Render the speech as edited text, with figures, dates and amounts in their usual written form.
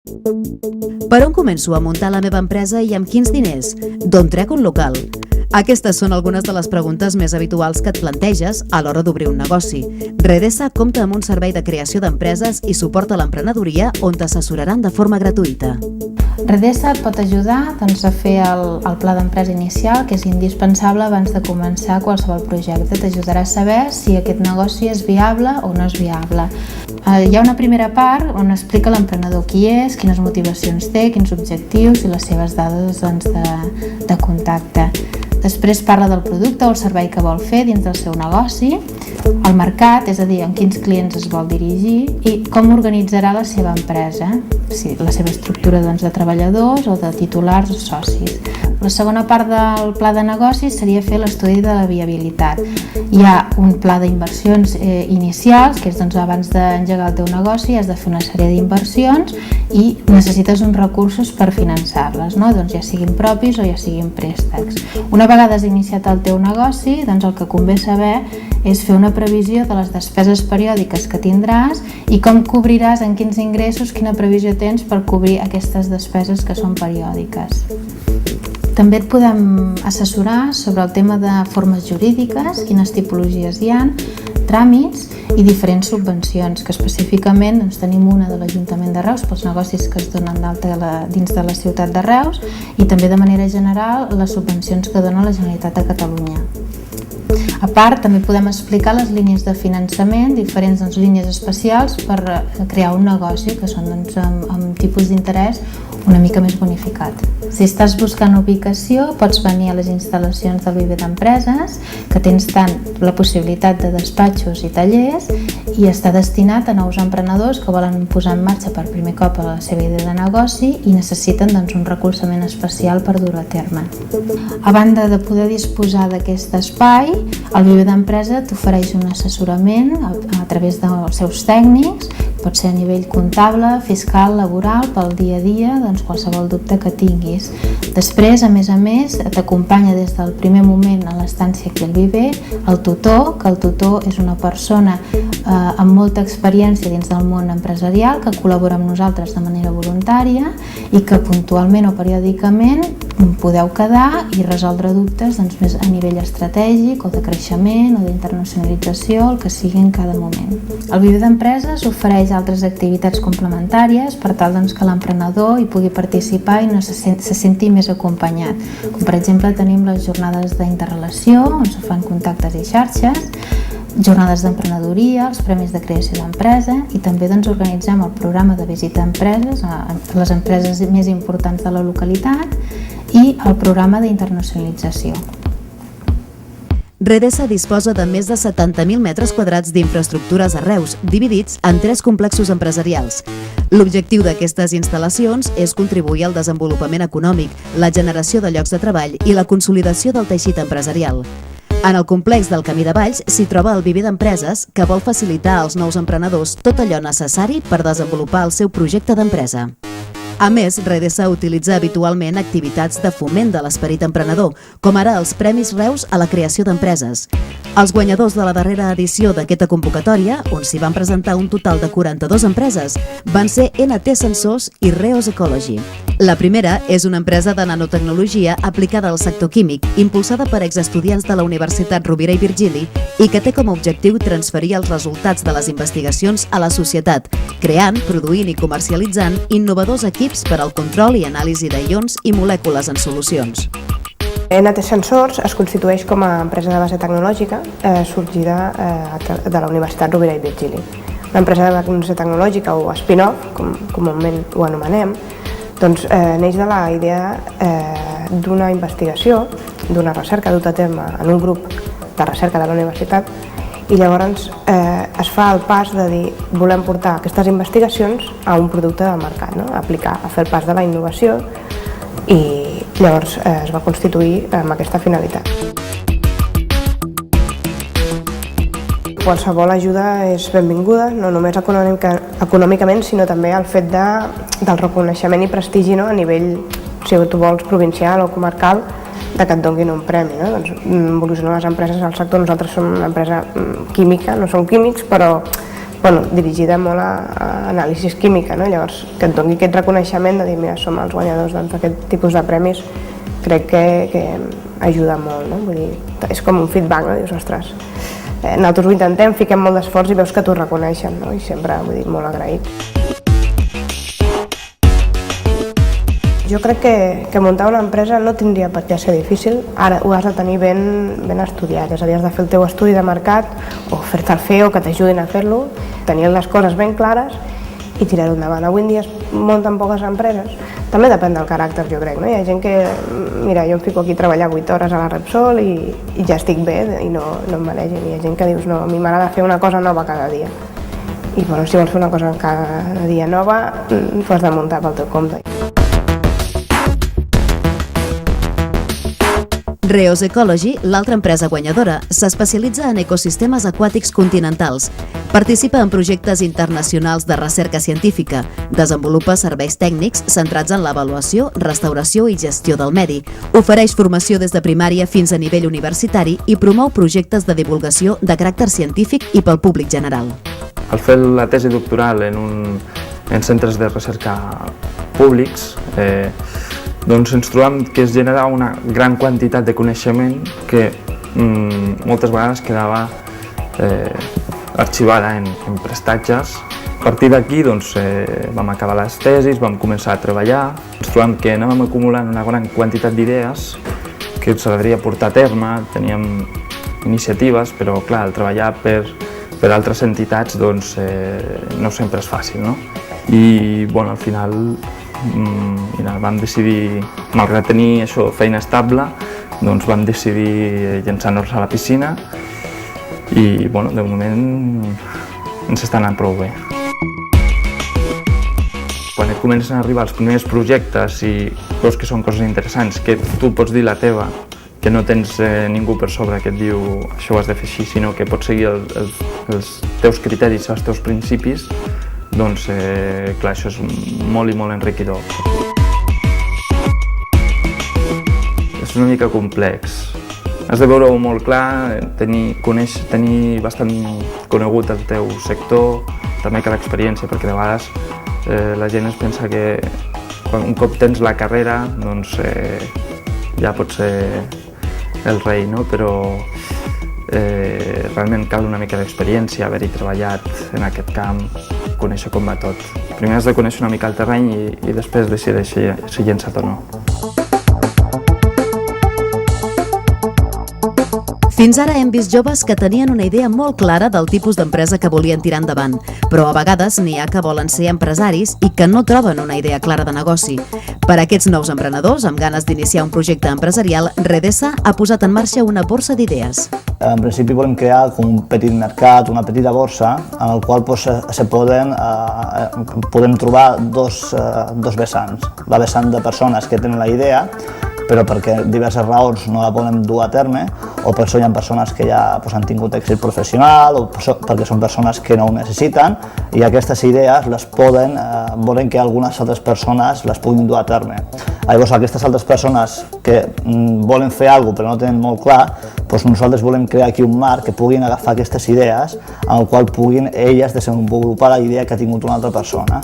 Per on començo a muntar la meva empresa i amb quins diners? D'on trec un local? Aquestes són algunes de les preguntes més habituals que et planteges a l'hora d'obrir un negoci. Redesa compta amb un servei de creació d'empreses i suport a l'emprenedoria on t'assessoraran de forma gratuïta. Redesa et pot ajudar a fer el pla d'empresa inicial, que és indispensable abans de començar qualsevol projecte. T'ajudarà a saber si aquest negoci és viable o no és viable. Hi ha una primera part on explica l'emprenedor qui és, quines motivacions té, quins objectius i les seves dades de contacte. Després parla del producte o el servei que vol fer dins del seu negoci, el mercat, és a dir, amb quins clients es vol dirigir i com organitzarà la seva empresa, la seva estructura de treballadors o de titulars o socis. La segona part del pla de negoci seria fer l'estudi de la viabilitat. Hi ha un pla d'inversions inicials, que és abans d'engegar el teu negoci has de fer una sèrie d'inversions i necessites uns recursos per finançar-les, ja siguin propis o ja siguin préstecs. Una vegada has iniciat el teu negoci, el que convé saber és fer una previsió de les despeses periòdiques que tindràs i com cobriràs, en quins ingressos, quina previsió tens per cobrir aquestes despeses que són periòdiques. També et podem assessorar sobre el tema de formes jurídiques, quines tipologies hi ha, tràmits i diferents subvencions, que específicament tenim una de l'Ajuntament de Reus pels negocis que es donen d'alta dins de la ciutat de Reus i també de manera general les subvencions que dona la Generalitat de Catalunya. A part, també podem explicar les línies de finançament, diferents línies especials per crear un negoci, que són amb tipus d'interès una mica més bonificat. Si estàs buscant ubicació, pots venir a les instal·lacions del Viver d'Empreses, que tens tant la possibilitat de despatxos i tallers, i està destinat a nous emprenedors que volen posar en marxa per primer cop la seva idea de negoci i necessiten un recolzament especial per dur-ho a terme. A banda de poder disposar d'aquest espai, el Viver d'Empresa t'ofereix un assessorament a través dels seus tècnics, pot ser a nivell comptable, fiscal, laboral, pel dia a dia, qualsevol dubte que tinguis. Després, a més, t'acompanya des del primer moment a l'estància aquí al Viver el tutor, que el tutor és una persona amb molta experiència dins del món empresarial que col·labora amb nosaltres de manera voluntària i que puntualment o periòdicament podeu quedar i resoldre dubtes més a nivell estratègic o de creixement o d'internacionalització, el que sigui en cada moment. El Viver d'Empreses ofereix altres activitats complementàries per tal que l'emprenedor hi pugui participar i no se senti més acompanyat. Com per exemple tenim les jornades d'interrelació, on se fan contactes i xarxes, jornades d'emprenedoria, els Premis de Creació d'Empresa i també organitzem el programa de visita a empreses, a les empreses més importants de la localitat i el programa d'internacionalització. Redesa disposa de més de 70.000 metres quadrats d'infraestructures a Reus, dividits en 3 complexos empresarials. L'objectiu d'aquestes instal·lacions és contribuir al desenvolupament econòmic, la generació de llocs de treball i la consolidació del teixit empresarial. En el complex del Camí de Valls s'hi troba el Viver d'Empreses, que vol facilitar als nous emprenedors tot allò necessari per desenvolupar el seu projecte d'empresa. A més, Redesa utilitza habitualment activitats de foment de l'esperit emprenedor, com ara els Premis Reus a la creació d'empreses. Els guanyadors de la darrera edició d'aquesta convocatòria, on s'hi van presentar un total de 42 empreses, van ser NT Sensors i Reus Ecology. La primera és una empresa de nanotecnologia aplicada al sector químic, impulsada per exestudiants de la Universitat Rovira i Virgili i que té com a objectiu transferir els resultats de les investigacions a la societat, creant, produint i comercialitzant innovadors equips per al control i anàlisi de ions i molècules en solucions. NT Sensors es constitueix com a empresa de base tecnològica sorgida de la Universitat Rovira i Virgili. Una empresa de base tecnològica o spin-off, com comúment ho anomenem, neix de la idea d'una investigació, d'una recerca duta a terme en un grup de recerca de la universitat i llavors es fa el pas de dir volem portar aquestes investigacions a un producte del mercat, aplicar, a fer el pas de la innovació i llavors es va constituir amb aquesta finalitat. Qualsevol ajuda és benvinguda, no només econòmicament, sinó també el fet del reconeixement i prestigi a nivell, si tu vols, provincial o comarcal, que et donin un premi. Evolucionen les empreses al sector, nosaltres som una empresa química, no som químics, però dirigida molt a anàlisi química, no? Llavors, que et doni aquest reconeixement de dir, mira, som els guanyadors d'aquest tipus de premis, crec que ajuda molt, no? Vull dir, és com un feedback, no? Dius, ostres, nosaltres ho intentem, fiquem molt d'esforç i veus que t'ho reconeixen, no? I sempre, vull dir, molt agraït. Jo crec que muntar una empresa no tindria per què ser difícil, ara ho has de tenir ben estudiat, és a dir, has de fer el teu estudi de mercat o fer-te'l fer o que t'ajudin a fer-lo, tenir les coses ben clares i tirar-ho endavant. Avui en dia es munten poques empreses, també depèn del caràcter, jo crec, no? Hi ha gent que, mira, jo em fico aquí a treballar 8 hores a la Repsol i ja estic bé i no em maregen. Hi ha gent que dius, no, a mi m'agrada fer una cosa nova cada dia. I bueno, si vols fer una cosa cada dia nova, t'ho has de muntar pel teu compte. Reus Ecology, l'altra empresa guanyadora, s'especialitza en ecosistemes aquàtics continentals. Participa en projectes internacionals de recerca científica, desenvolupa serveis tècnics centrats en l'avaluació, restauració i gestió del medi, ofereix formació des de primària fins a nivell universitari i promou projectes de divulgació de caràcter científic i pel públic general. Al fer la tesi doctoral en centres de recerca públics, doncs ens trobem que es genera una gran quantitat de coneixement que moltes vegades quedava arxivada en prestatges. A partir d'aquí vam acabar les tesis, vam començar a treballar. Ens trobem que anàvem acumulant una gran quantitat d'idees que ens agradaria portar a terme, teníem iniciatives, però clar, el treballar per altres entitats no sempre és fàcil, no? I al final vam decidir, malgrat tenir feina estable, vam decidir llançar-nos a la piscina i de moment ens està anant prou bé. Quan et comencen a arribar els primers projectes i veus que són coses interessants, que tu pots dir la teva, que no tens ningú per sobre que et diu això ho has de fer així, sinó que pots seguir els teus criteris, els teus principis, doncs, clar, això és molt i molt enriquidor. És una mica complex. Has de veure-ho molt clar, tenir bastant conegut el teu sector, també que l'experiència, perquè de vegades la gent es pensa que un cop tens la carrera, doncs ja pots ser el rei, no? Però realment cal una mica d'experiència, haver-hi treballat en aquest camp, conèixer com va tot. Primer has de conèixer una mica el terreny i després decideixer si llença't o no. Fins ara hem vist joves que tenien una idea molt clara del tipus d'empresa que volien tirar endavant, però a vegades n'hi ha que volen ser empresaris i que no troben una idea clara de negoci. Per a aquests nous emprenedors amb ganes d'iniciar un projecte empresarial, Redesa ha posat en marxa una borsa d'idees. En principi volem crear un petit mercat, una petita borsa, en el qual podem trobar dos vessants. La vessant de persones que tenen la idea, però perquè diverses raons no la poden dur a terme, o per això hi ha persones que ja han tingut èxit professional, o perquè són persones que no ho necessiten, i aquestes idees volen que algunes altres persones les puguin dur a terme. Llavors, aquestes altres persones que volen fer alguna cosa però no tenen molt clar, doncs nosaltres volem crear aquí un marc que puguin agafar aquestes idees, en el qual puguin elles desenvolupar la idea que ha tingut una altra persona.